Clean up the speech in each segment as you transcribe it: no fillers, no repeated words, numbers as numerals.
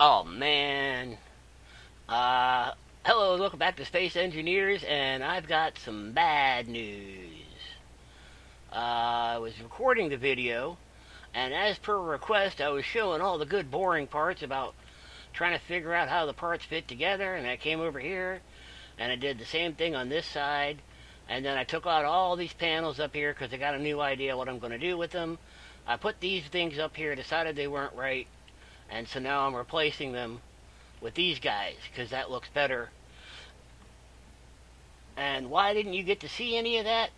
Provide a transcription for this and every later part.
Oh man. Uh, Hello and welcome back to Space Engineers, and I've got some bad news. I was recording the video, and as per request, I was showing all the good boring parts about trying to figure out how the parts fit together, and I came over here, and I did the same thing on this side, and then I took out all these panels up here because I got a new idea what I'm going to do with them. I put these things up here, decided they weren't right, and so now I'm replacing them with these guys because that looks better. And why didn't you get to see any of that?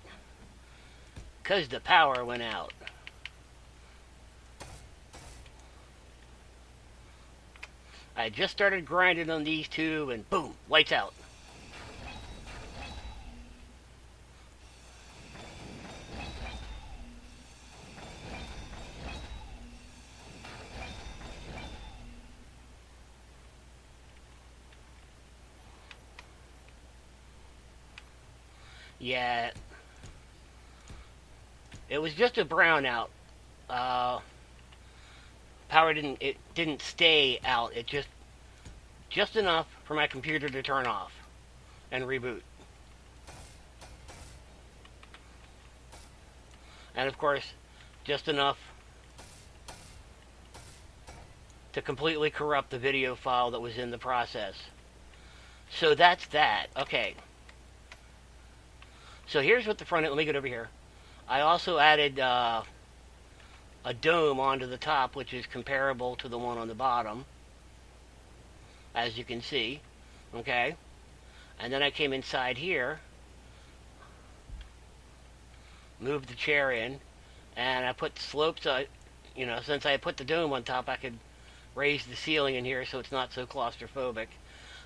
Because the power went out. I just started grinding on these two and boom, lights out. Yeah, it was just a brownout. Uh, Power didn't stay out. It just enough for my computer to turn off and reboot. And of course, just enough to completely corrupt the video file that was in the process. So that's that. Okay. So here's what the front end. Let me get over here. I also added a dome onto the top, which is comparable to the one on the bottom, as you can see. Okay. And then I came inside here, moved the chair in, and I put slopes. Since I put the dome on top, I could raise the ceiling in here so it's not so claustrophobic.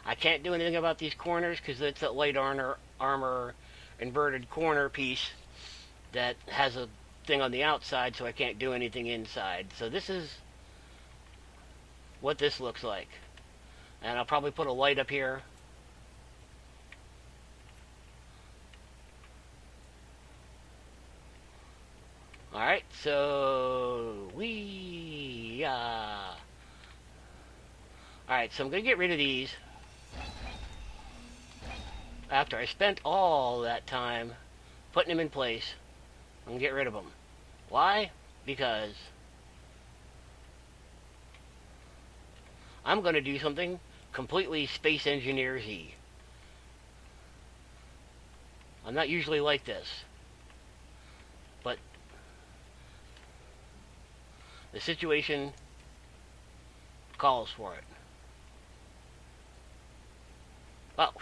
I can't do anything about these corners because it's that light armor inverted corner piece that has a thing on the outside, so I can't do anything inside. So this is what this looks like. And I'll probably put a light up here. Alright, so Alright, so I'm going to get rid of these after I spent all that time putting them in place. I'm going to get rid of them. Why? Because I'm going to do something completely Space Engineers-y. I'm not usually like this, but the situation calls for it. Oh,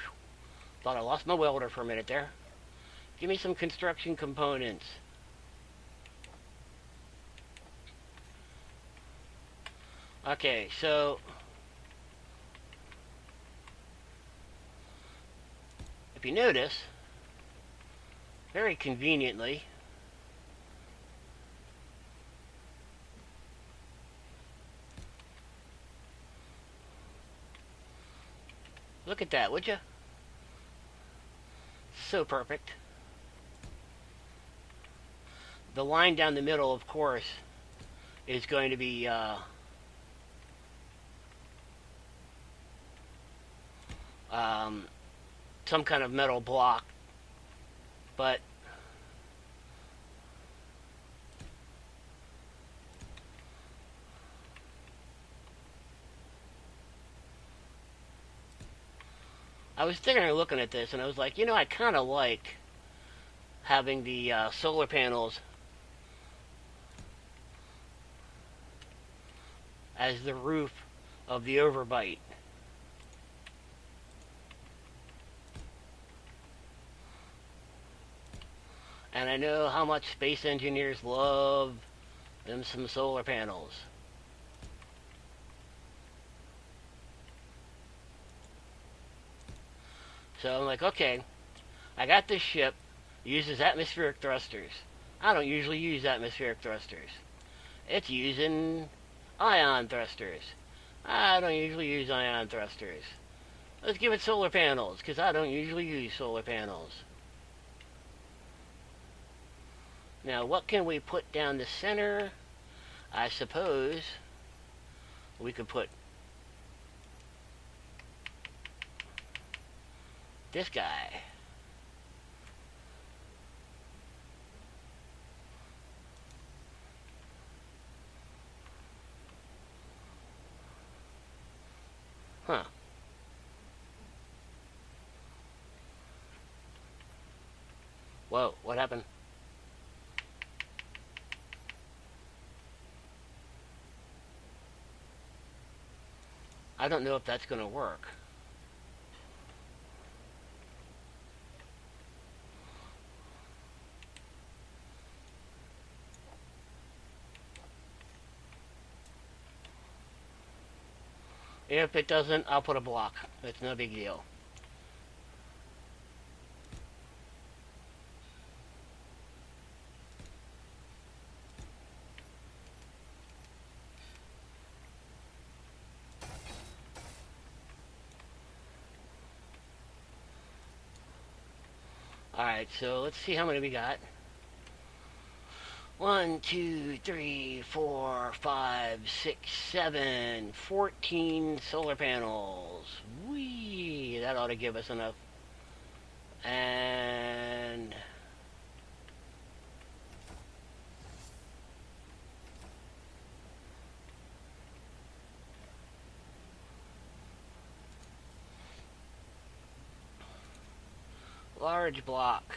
thought I lost my welder for a minute there. Give me some construction components. Okay, so if you notice, very conveniently, look at that, would you? So perfect. The line down the middle, of course, is going to be some kind of metal block, but I was thinking of looking at this and I was like, I kind of like having the solar panels as the roof of the overbite. And I know how much space engineers love them some solar panels. So I'm like, okay, I got this ship, uses atmospheric thrusters. I don't usually use atmospheric thrusters. It's using ion thrusters. I don't usually use ion thrusters. Let's give it solar panels, because I don't usually use solar panels. Now, what can we put down the center? I suppose we could put This guy. Huh. Whoa, what happened? I don't know if that's going to work. If it doesn't, I'll put a block. It's no big deal. Alright, so let's see how many we got. 1, 2, 3, 4, 5, 6, 7, 14 solar panels. Whee! That ought to give us enough. And large block.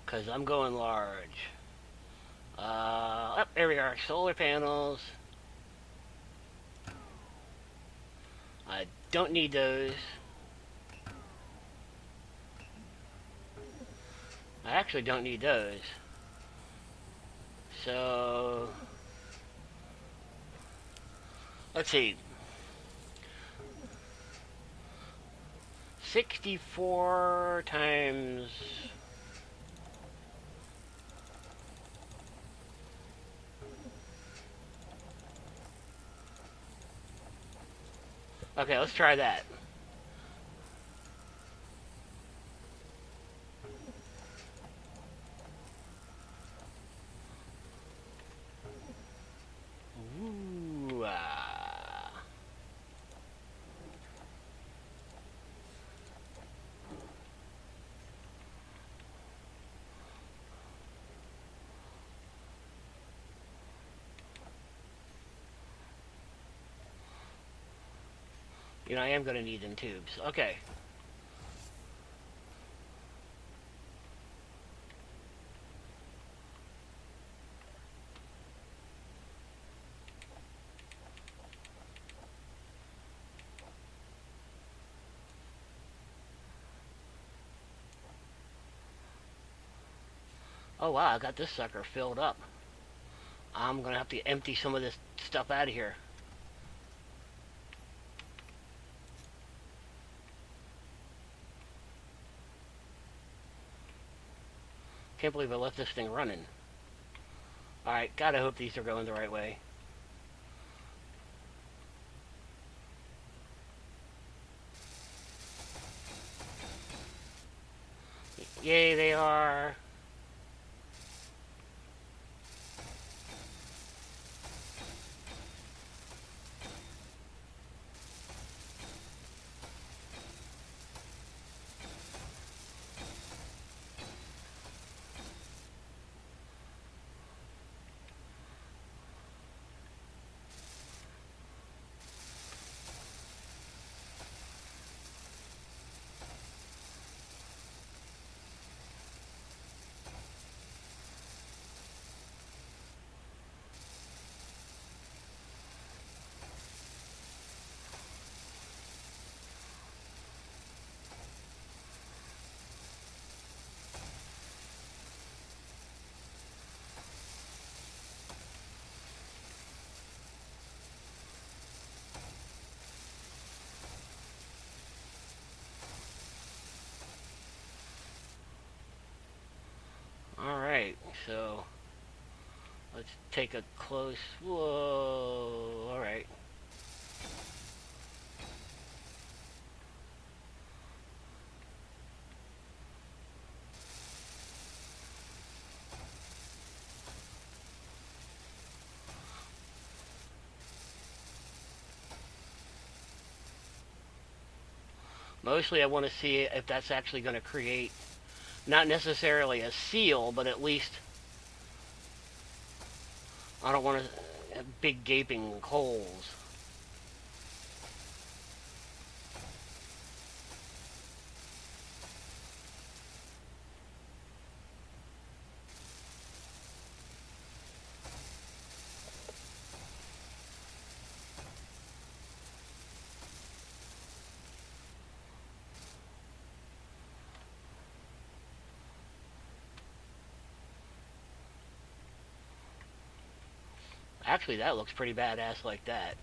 Because I'm going large. Oh, there we are. Solar panels. I don't need those. I actually don't need those. So, let's see. 64 times... Okay, let's try that. Ooh, You know, I am going to need them tubes. Okay. Oh wow, I got this sucker filled up. I'm going to have to empty some of this stuff out of here. Can't believe I left this thing running. Alright, gotta hope these are going the right way. Yay, they are. Alright, so let's take a close. Whoa, alright. Mostly I want to see if that's actually going to create not necessarily a seal, but at least I don't want to have big gaping holes. Actually, that looks pretty badass like that.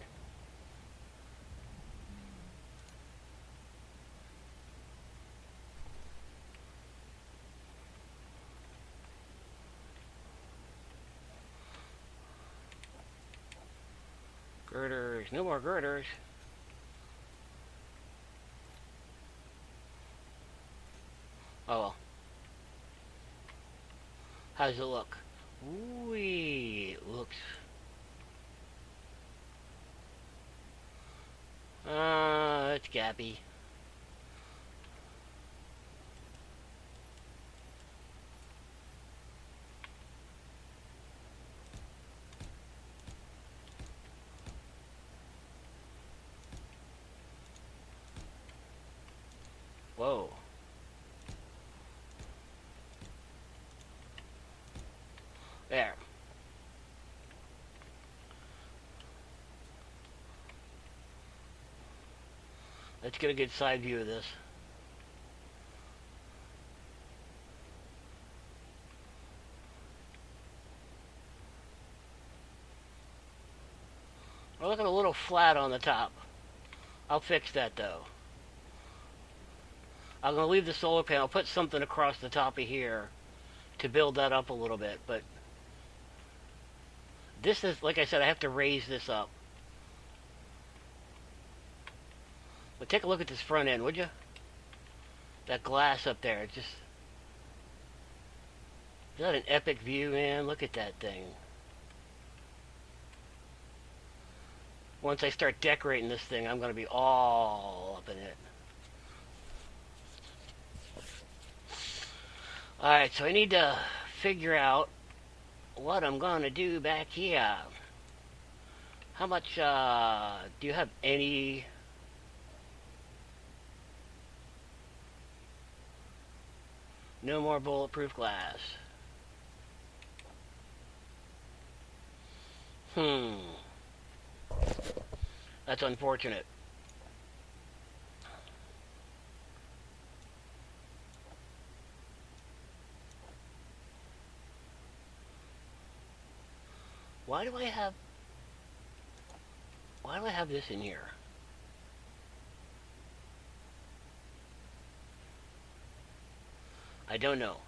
Girders, no more girders. Oh well. How does it look? Ooh, it looks. It's gappy. Whoa. There. Let's get a good side view of this. We're looking a little flat on the top. I'll fix that though. I'm going to leave the solar panel, put something across the top of here to build that up a little bit. But this is, like I said, I have to raise this up. But take a look at this front end, would you? That glass up there, it's just... Is that an epic view, man? Look at that thing. Once I start decorating this thing, I'm going to be all up in it. Alright, so I need to figure out what I'm going to do back here. How much, do you have any... No more bulletproof glass. That's unfortunate. Why do I have this in here? I don't know.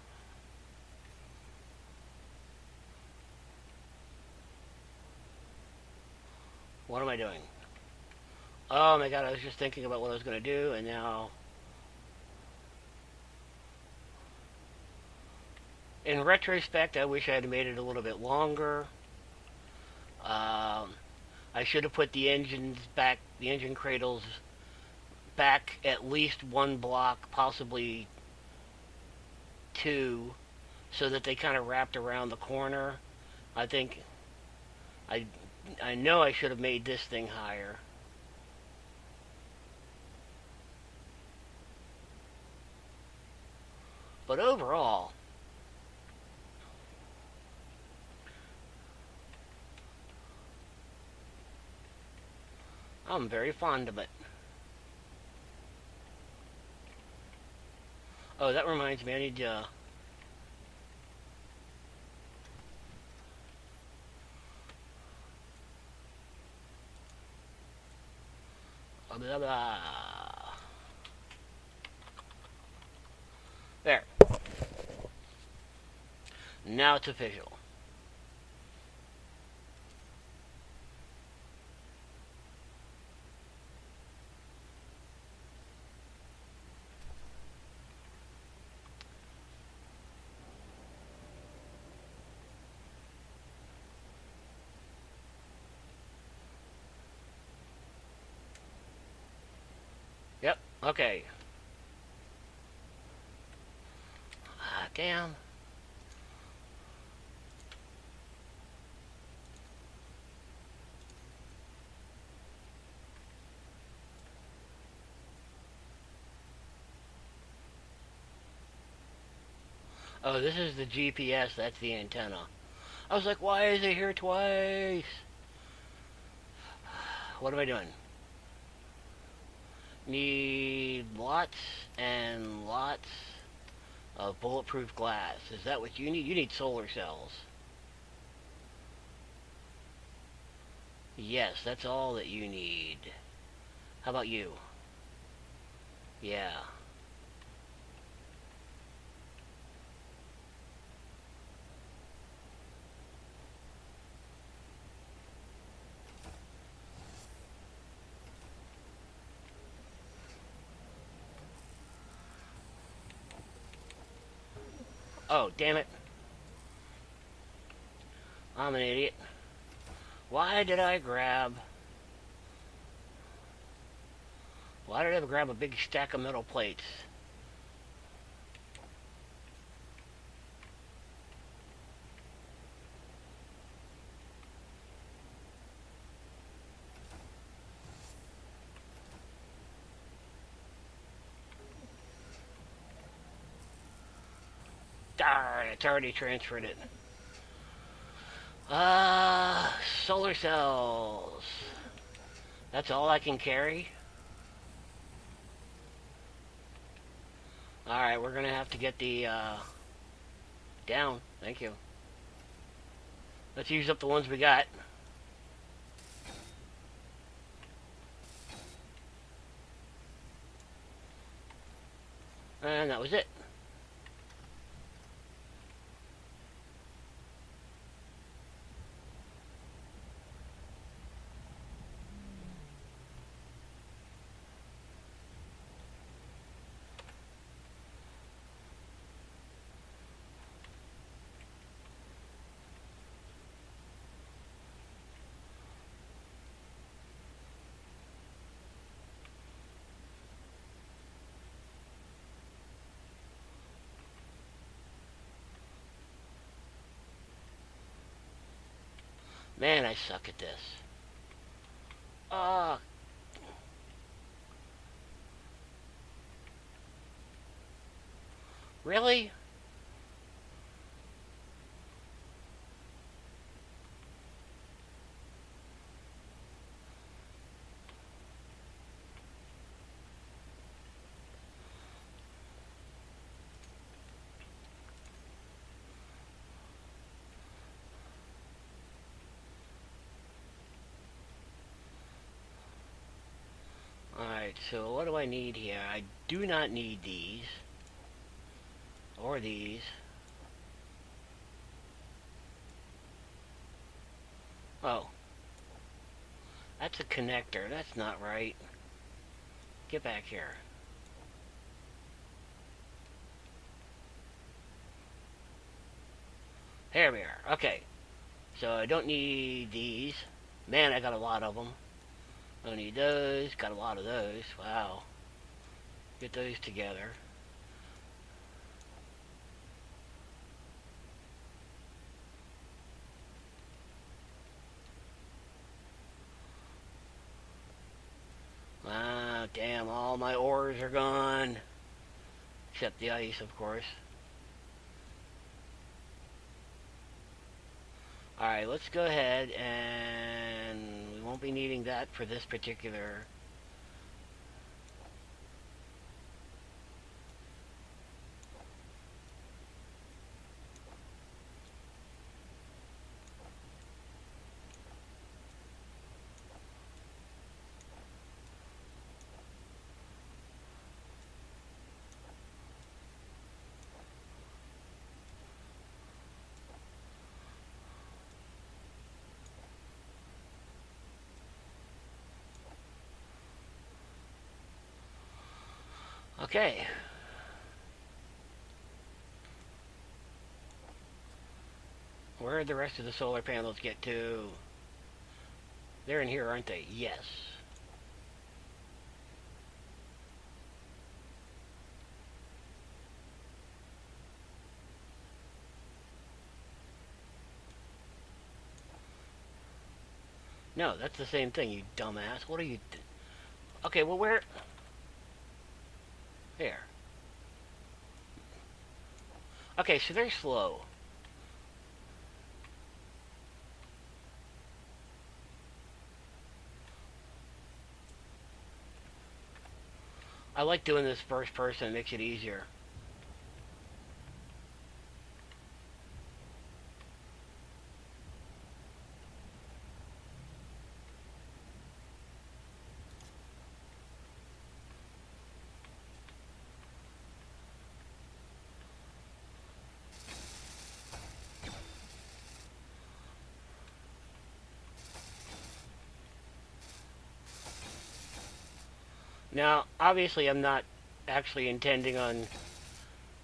What am I doing? Oh my god, I was just thinking about what I was going to do, and now... In retrospect, I wish I had made it a little bit longer. I should have put the engines back, the engine cradles back at least one block, possibly two, so that they kind of wrapped around the corner. I think I know I should have made this thing higher. But overall, I'm very fond of it. Oh, that reminds me, I need to... Blah, blah. There. Now it's official. Yep, okay. Damn. Oh, this is the GPS, that's the antenna. I was like, why is it here twice? What am I doing? Need lots and lots of bulletproof glass. Is that what you need? You need solar cells. Yes, that's all that you need. How about you? Yeah. Oh, damn it. I'm an idiot. Why did I grab... Why did I grab a big stack of metal plates? Darn, it's already transferred it. Solar cells. That's all I can carry? Alright, we're gonna have to get the, down. Thank you. Let's use up the ones we got. And that was it. Man, I suck at this. Uh, really? Alright, so what do I need here? I do not need these. Or these. Oh. That's a connector. That's not right. Get back here. Here we are. Okay. So I don't need these. Man, I got a lot of them. Don't need those. Got a lot of those. Wow. Get those together. Ah, damn, all my ores are gone. Except the ice, of course. Alright, let's go ahead and we won't be needing that for this particular... Okay. Where did the rest of the solar panels get to? They're in here, aren't they? Yes. No, that's the same thing, you dumbass. What are you... Okay, well, where... There. Okay, so they're slow. I like doing this first person. It makes it easier. Now, obviously, I'm not actually intending on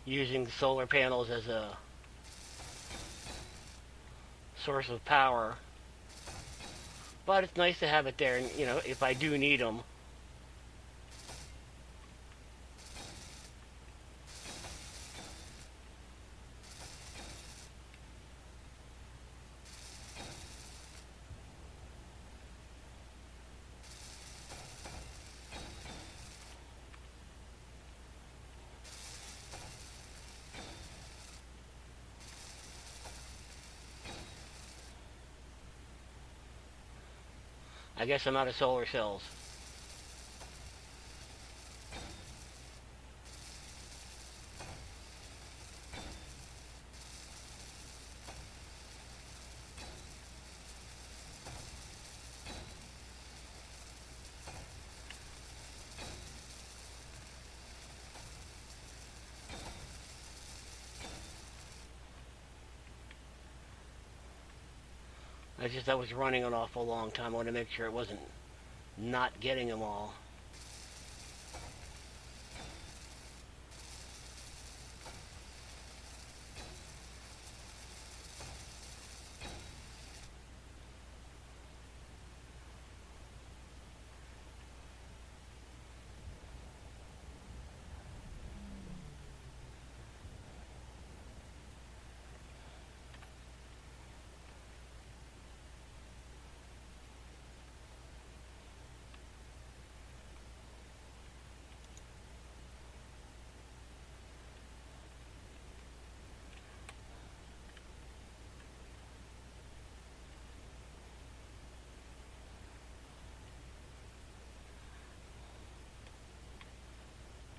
using solar panels as a source of power, but it's nice to have it there, and if I do need them. I guess I'm out of solar cells. I was running an awful long time. I wanted to make sure it wasn't not getting them all.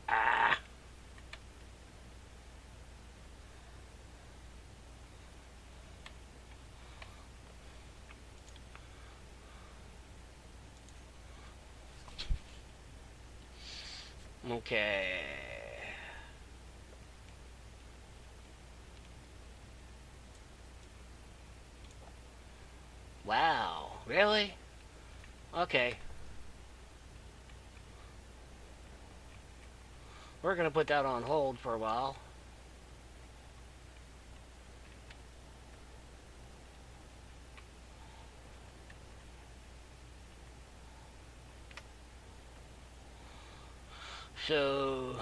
Ah, okay. Wow, really? Okay. We're going to put that on hold for a while. So,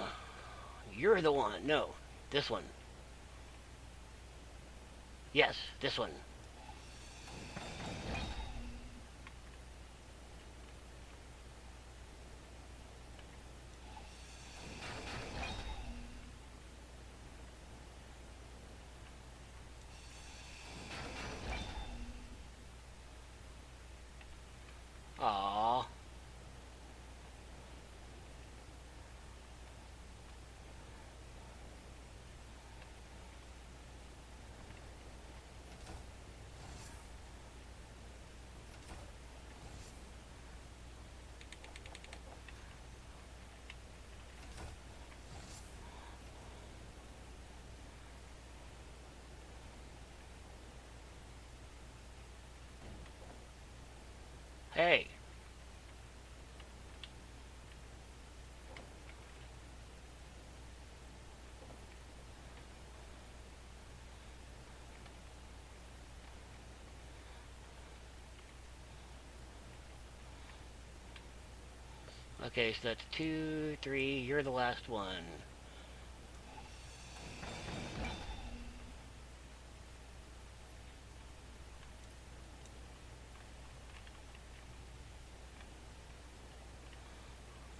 you're the one. No, this one. Yes, this one. Aww. Hey. Okay, so that's 2, 3. You're the last one.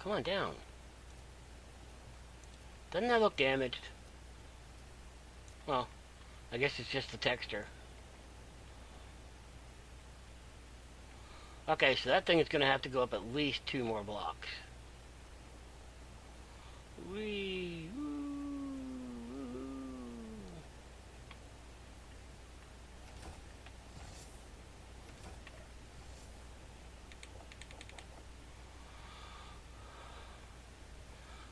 Come on down. Doesn't that look damaged? Well, I guess it's just the texture. Okay, so that thing is going to have to go up at least 2 more blocks. Whee!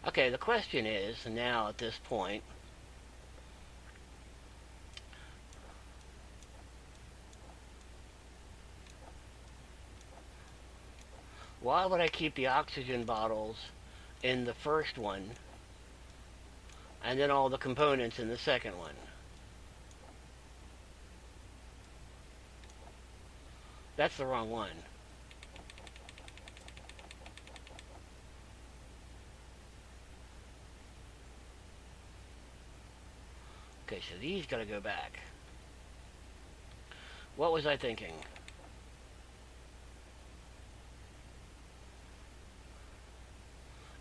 Okay, the question is, now at this point, why would I keep the oxygen bottles in the first one and then all the components in the second one? That's the wrong one. Okay, so these gotta go back. What was I thinking?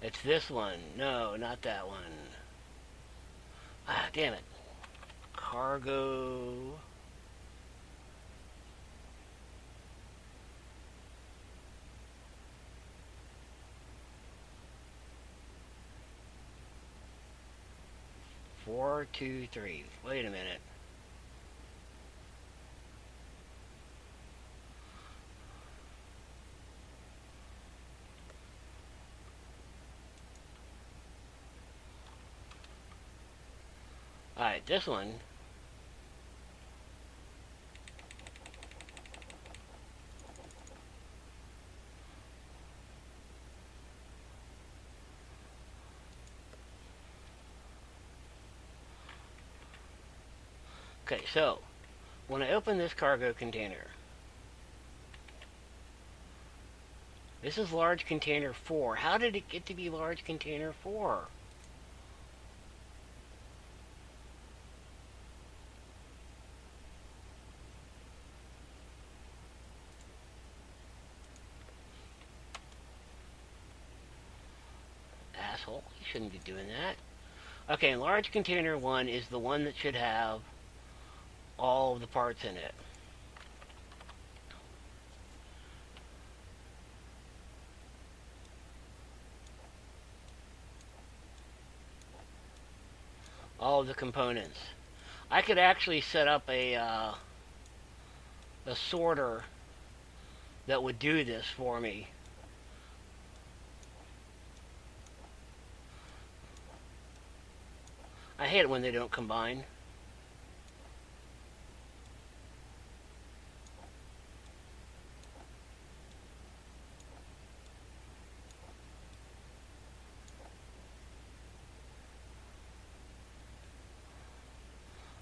It's this one. No, not that one. Ah, damn it. Cargo. Four, two, three. Wait a minute. Alright, this one. Okay, so when I open this cargo container, this is large container 4. How did it get to be large container 4? Asshole, you shouldn't be doing that. Okay, large container 1 is the one that should have all of the parts in it. All of the components. I could actually set up a sorter that would do this for me. I hate it when they don't combine.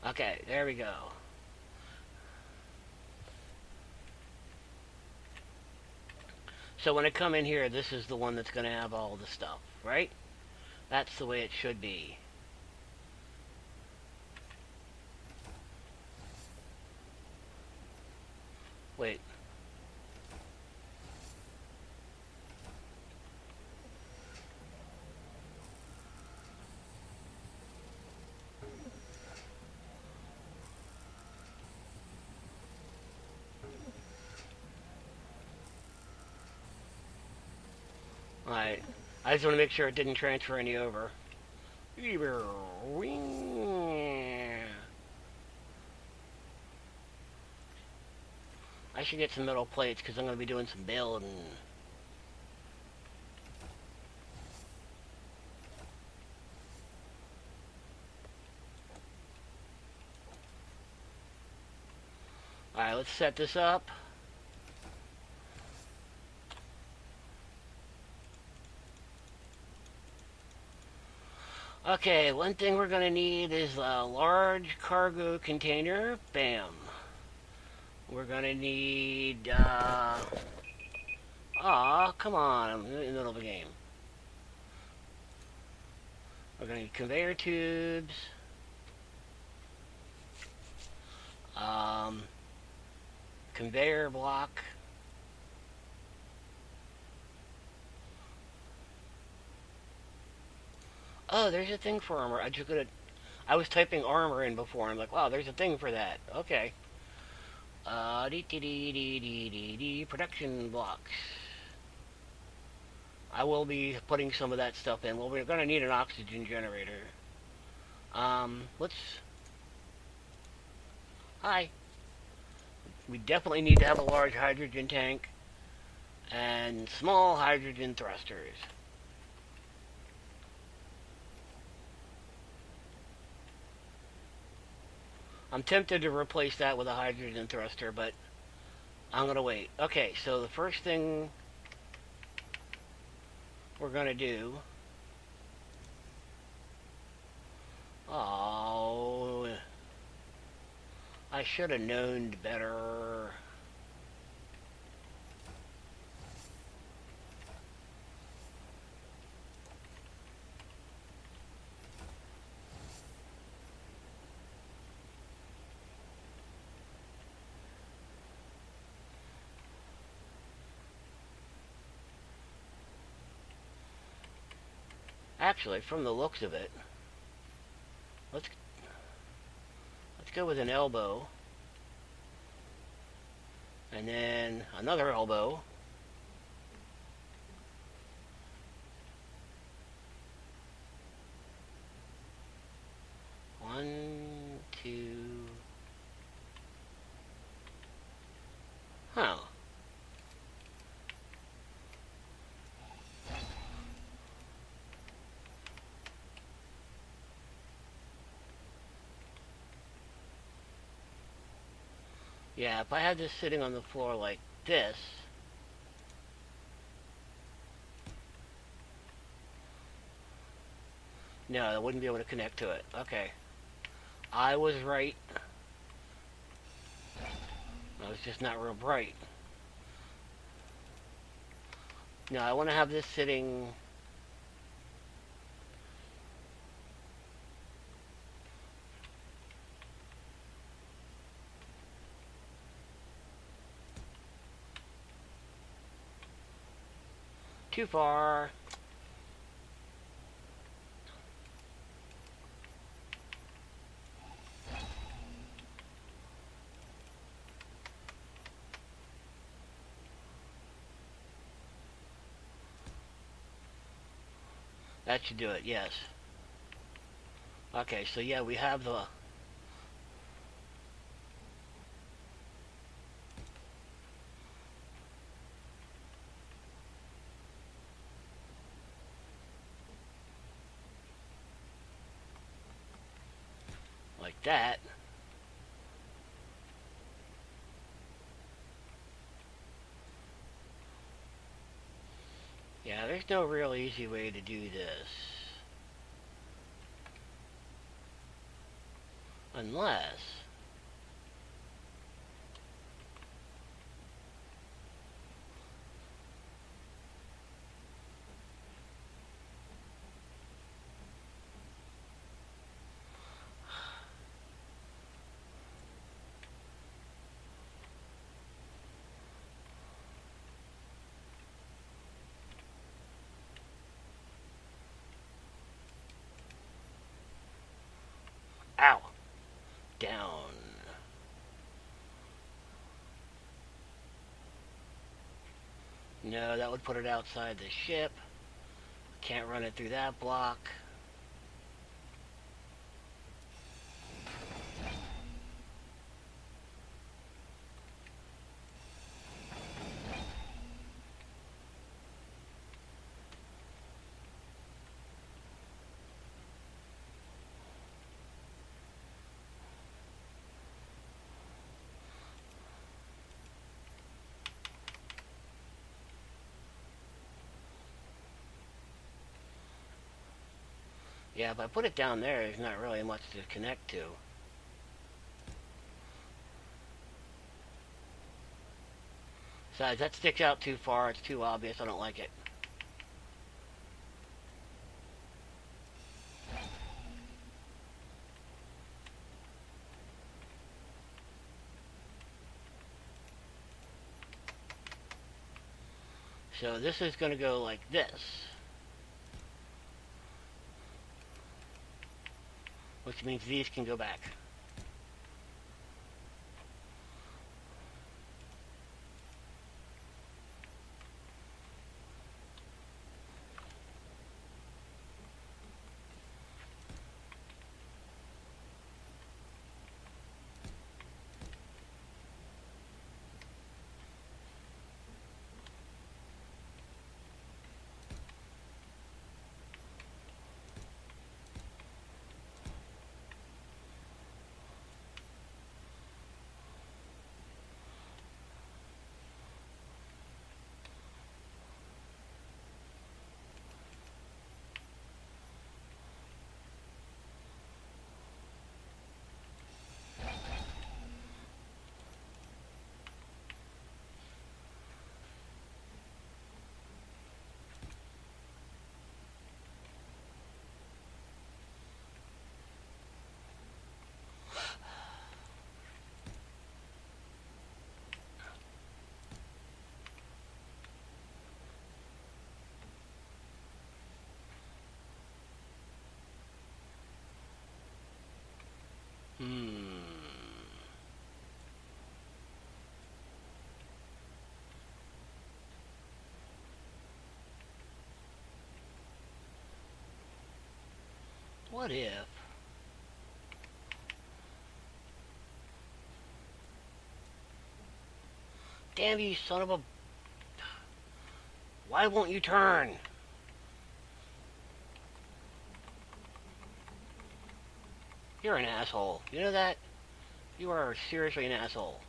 Okay, there we go. So when I come in here, this is the one that's going to have all the stuff, right? That's the way it should be. Wait. Alright. I just want to make sure it didn't transfer any over. I should get some metal plates because I'm going to be doing some building. Alright, let's set this up. Okay, one thing we're going to need is a large cargo container. Bam. We're going to need, aw, come on, I'm in the middle of a game. We're going to need conveyor tubes. Conveyor block. Oh, there's a thing for armor. I was typing armor in before. And I'm like, wow, there's a thing for that. Okay. Production blocks. I will be putting some of that stuff in. Well, we're gonna need an oxygen generator. Let's. Hi. We definitely need to have a large hydrogen tank and small hydrogen thrusters. I'm tempted to replace that with a hydrogen thruster, but I'm gonna wait. Okay, so the first thing we're gonna do. Oh, I should have known better. Actually, from the looks of it, let's let's go with an elbow, and then another elbow. One, two. Huh. Yeah, if I had this sitting on the floor like this, no, I wouldn't be able to connect to it. Okay. I was right. I was just not real bright. No, I want to have this sitting. Too far. That should do it, yes. Okay, so yeah, we have the. Like that. Yeah, there's no real easy way to do this. Unless. Ow! Down. No, that would put it outside the ship. Can't run it through that block. Yeah, if I put it down there, there's not really much to connect to. Besides, that sticks out too far. It's too obvious. I don't like it. So this is going to go like this. which means these can go back. What if? Damn you, son of a... Why won't you turn? You're an asshole. You know that? You are seriously an asshole.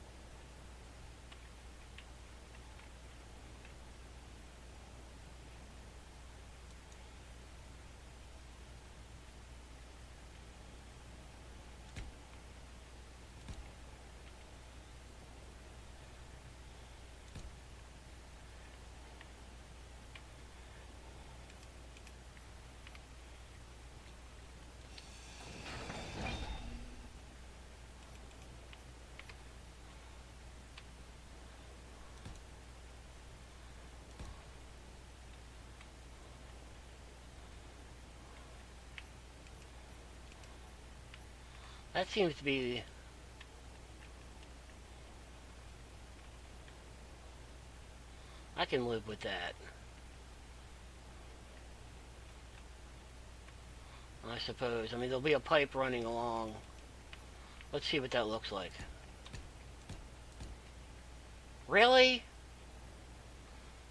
That seems to be... I can live with that. I suppose. I mean, there'll be a pipe running along. Let's see what that looks like. Really?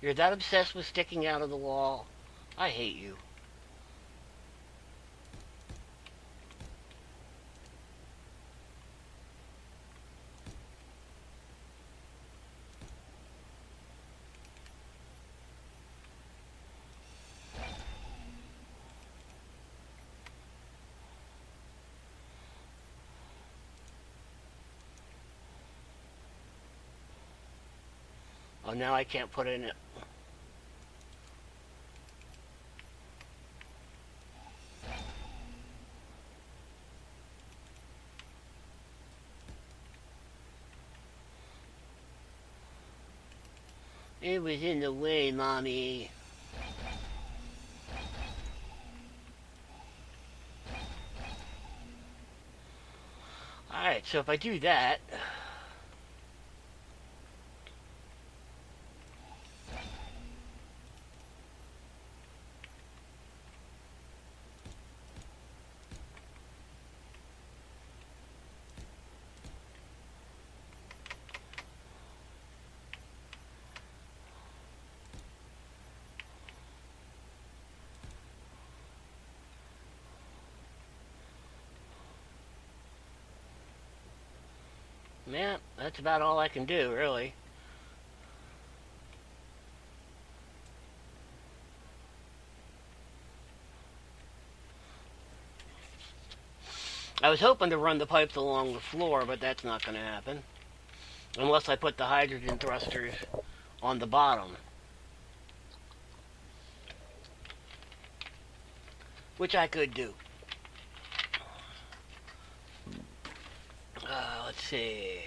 You're that obsessed with sticking out of the wall? I hate you. Oh, now I can't put it in it. It was in the way, Mommy. Alright, so if I do that... Man, that's about all I can do, really. I was hoping to run the pipes along the floor, but that's not going to happen. Unless I put the hydrogen thrusters on the bottom. Which I could do. Let's see.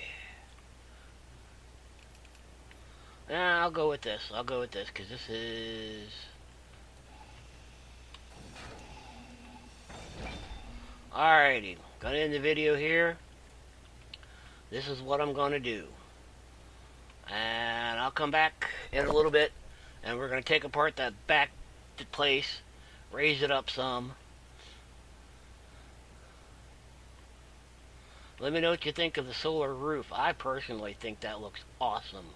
I'll go with this. I'll go with this, because this is... Alrighty, gonna end the video here. This is what I'm gonna do. And I'll come back in a little bit and we're gonna take apart that back place, raise it up some. Let me know what you think of the solar roof. I personally think that looks awesome.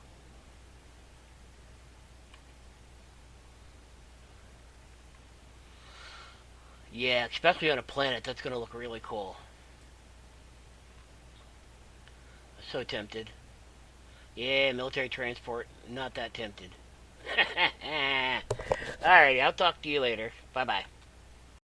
Yeah, especially on a planet, that's going to look really cool. So tempted. Yeah, military transport, not that tempted. Alrighty, I'll talk to you later. Bye bye.